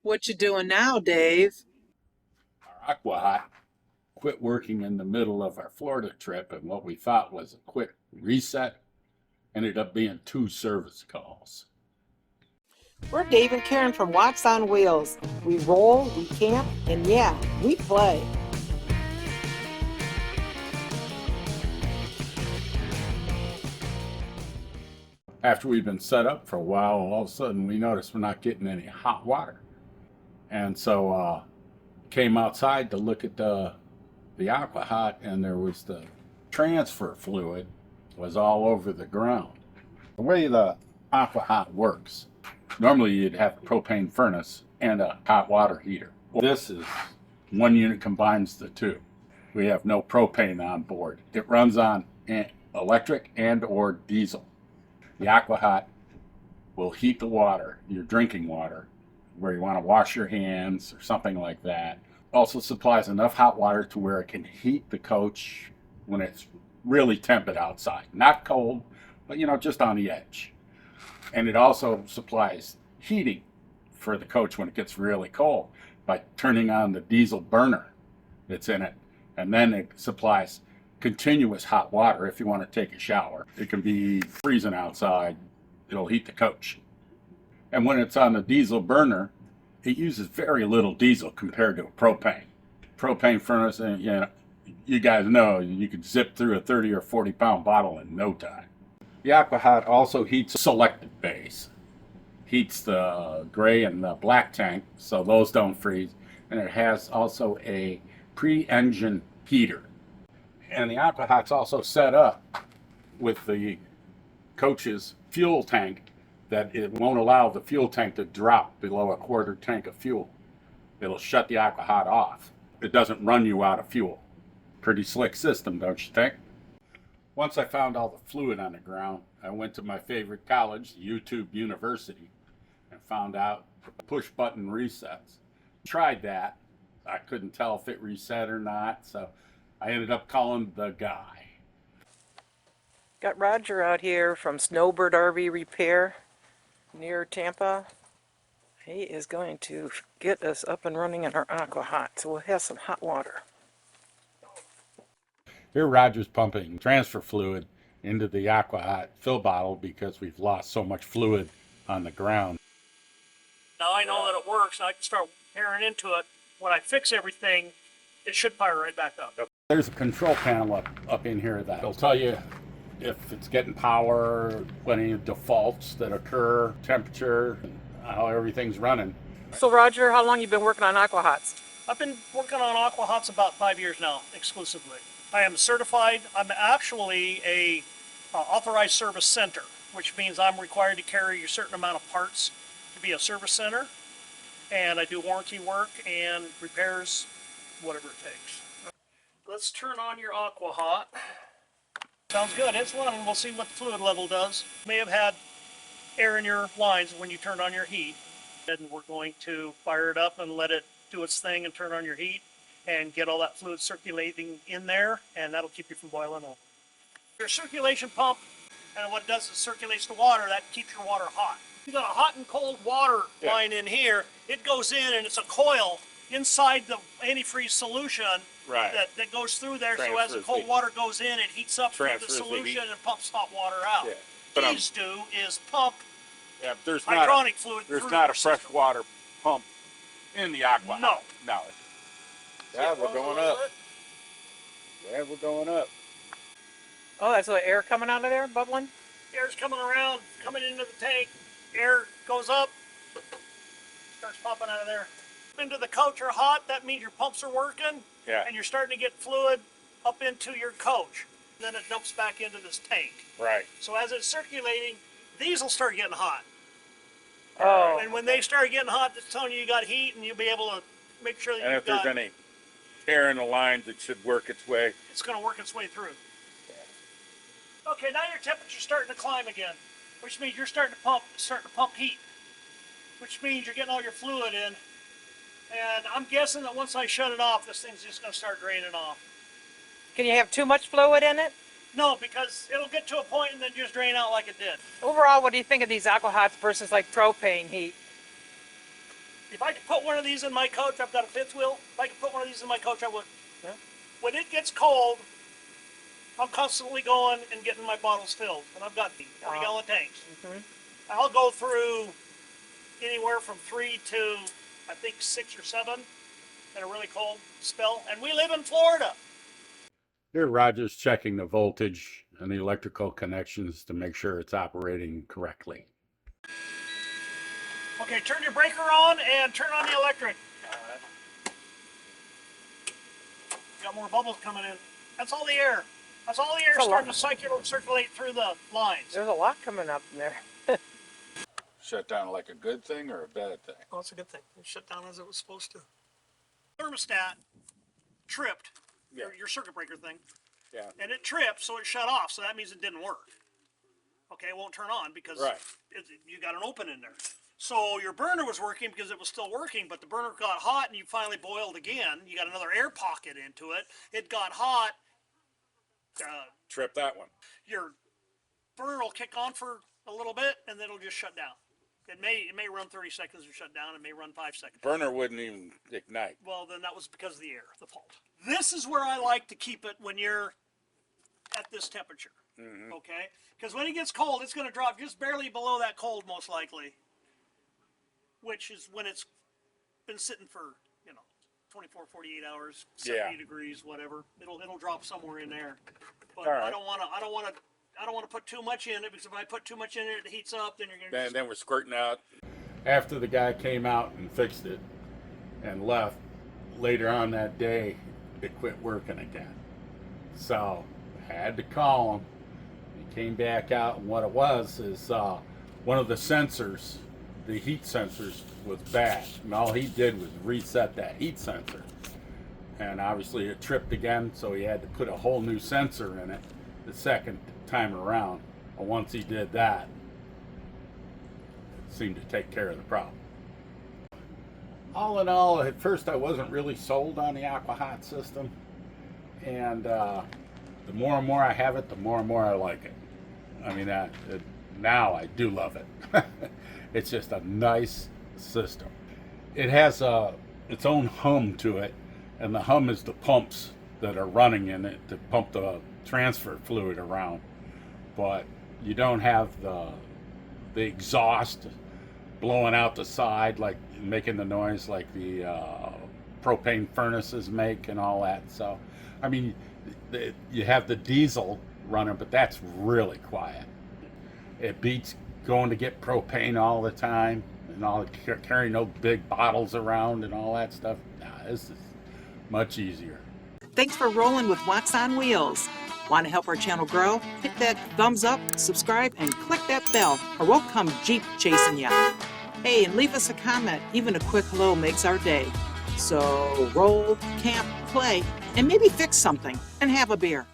What you doing now, Dave? Our AquaHot quit working in the middle of our Florida trip, and what we thought was a quick reset ended up being 2 service calls. We're Dave and Karen from Watts on Wheels. We roll, we camp, and yeah, we play. After we've been set up for a while, all of a sudden we noticed we're not getting any hot water. And so came outside to look at the AquaHot, and there was the transfer fluid was all over the ground. The way the AquaHot works, normally you'd have a propane furnace and a hot water heater. Well, this is one unit combines the two. We have no propane on board. It runs on electric and or diesel. The AquaHot will heat the water, your drinking water, where you want to wash your hands or something like that. Also supplies enough hot water to where it can heat the coach when it's really tepid outside. Not cold, but just on the edge. And it also supplies heating for the coach when it gets really cold by turning on the diesel burner that's in it. And then it supplies continuous hot water if you want to take a shower. It can be freezing outside. It'll heat the coach. And when it's on the diesel burner, it uses very little diesel compared to a propane. Propane furnace, you guys know, you could zip through a 30 or 40 pound bottle in no time. The AquaHot also heats selected bays. Heats the gray and the black tank, so those don't freeze. And it has also a pre-engine heater. And the AquaHot's also set up with the coach's fuel tank that it won't allow the fuel tank to drop below a quarter tank of fuel. It'll shut the AquaHot off. It doesn't run you out of fuel. Pretty slick system, don't you think? Once I found all the fluid on the ground, I went to my favorite college, YouTube University, and found out the push button resets. Tried that. I couldn't tell if it reset or not, so I ended up calling the guy. Got Roger out here from Snowbird RV Repair near Tampa. He is going to get us up and running in our AquaHot, so we'll have some hot water. Here Roger's pumping transfer fluid into the AquaHot fill bottle because we've lost so much fluid on the ground. Now I know that it works, and I can start airing into it. When I fix everything, it should fire right back up. There's a control panel up in here that'll tell you if it's getting power, any defaults that occur, temperature, how everything's running. So Roger, how long you been working on AquaHots? I've been working on AquaHots about 5 years now, exclusively. I am certified. I'm actually a authorized service center, which means I'm required to carry a certain amount of parts to be a service center. And I do warranty work and repairs, whatever it takes. Let's turn on your AquaHot. Sounds good. It's running. We'll see what the fluid level does. You may have had air in your lines when you turned on your heat. And we're going to fire it up and let it do its thing and turn on your heat and get all that fluid circulating in there, and that'll keep you from boiling up. Your circulation pump, and what it does is circulates the water. That keeps your water hot. You got a hot and cold water line in here. It goes in, and it's a coil inside the antifreeze solution that goes through there. So as the cold water goes in, it heats up through the solution and pumps hot water out. Yeah. What these do is pump There's hydronic fluid through There's not a system. freshwater pump in the AquaHot. No. No. Yeah, we're going up. Yeah, we're going up. Oh, that's the air coming out of there, bubbling? Air's coming around, coming into the tank. Air goes up, starts popping out of there. Into the coach are hot, that means your pumps are working, and you're starting to get fluid up into your coach. Then it dumps back into this tank. Right. So as it's circulating, these will start getting hot. Oh. And when they start getting hot, it's telling you got heat, and you'll be able to make sure that And if there's any air in the lines, it should work its way. it's going to work its way through. Okay, now your temperature's starting to climb again, which means you're starting to pump heat, which means you're getting all your fluid in. And I'm guessing that once I shut it off, this thing's just going to start draining off. Can you have too much fluid in it? No, because it'll get to a point and then just drain out like it did. Overall, what do you think of these AquaHots versus like propane heat? If I could put one of these in my coach, I've got a fifth wheel. If I could put one of these in my coach, I would. Yeah. When it gets cold, I'm constantly going and getting my bottles filled. And I've got 40-gallon tanks. Mhm. I'll go through anywhere from 3 to, I think, 6 or 7 in a really cold spell. And we live in Florida. Here, Roger's checking the voltage and the electrical connections to make sure it's operating correctly. Okay, turn your breaker on and turn on the electric. Got more bubbles coming in. That's all the air. That's all the air starting to circulate through the lines. There's a lot coming up in there. Shut down like a good thing or a bad thing? Oh, it's a good thing. It shut down as it was supposed to. Thermostat tripped, your circuit breaker thing. Yeah. And it tripped, so it shut off. So that means it didn't work. Okay, it won't turn on because you got an open in there. So your burner was working because it was still working, but the burner got hot and you finally boiled again. You got another air pocket into it. It got hot. Trip that one. Your burner will kick on for a little bit and then it'll just shut down. It may run 30 seconds and shut down. It may run 5 seconds. Burner wouldn't even ignite. Well, then that was because of the air, the fault. This is where I like to keep it when you're at this temperature, okay? Because when it gets cold, it's going to drop just barely below that cold, most likely, which is when it's been sitting for, 24, 48 hours, 70 degrees, whatever. It'll drop somewhere in there. But I don't want to put too much in it, because if I put too much in it, it heats up, then you're going to Then we're squirting out. After the guy came out and fixed it and left, later on that day, it quit working again. So I had to call him. He came back out, and what it was is one of the sensors, the heat sensors, was bad. And all he did was reset that heat sensor. And obviously it tripped again, so he had to put a whole new sensor in it the second time around. And once he did that, it seemed to take care of the problem. All in all, at first I wasn't really sold on the AquaHot system. And the more and more I have it, the more and more I like it. I mean, now I do love it. It's just a nice system. It has its own hum to it, and the hum is the pumps that are running in it to pump the transfer fluid around. But you don't have the exhaust blowing out the side, like making the noise like the propane furnaces make and all that. So, I mean, you have the diesel running, but that's really quiet. It beats going to get propane all the time and all carrying those big bottles around and all that stuff. Nah, this is much easier. Thanks for rolling with Watts on Wheels. Want to help our channel grow? Hit that thumbs up, subscribe, and click that bell, or we'll come Jeep chasing ya. Hey, and leave us a comment. Even a quick hello makes our day. So roll, camp, play, and maybe fix something and have a beer.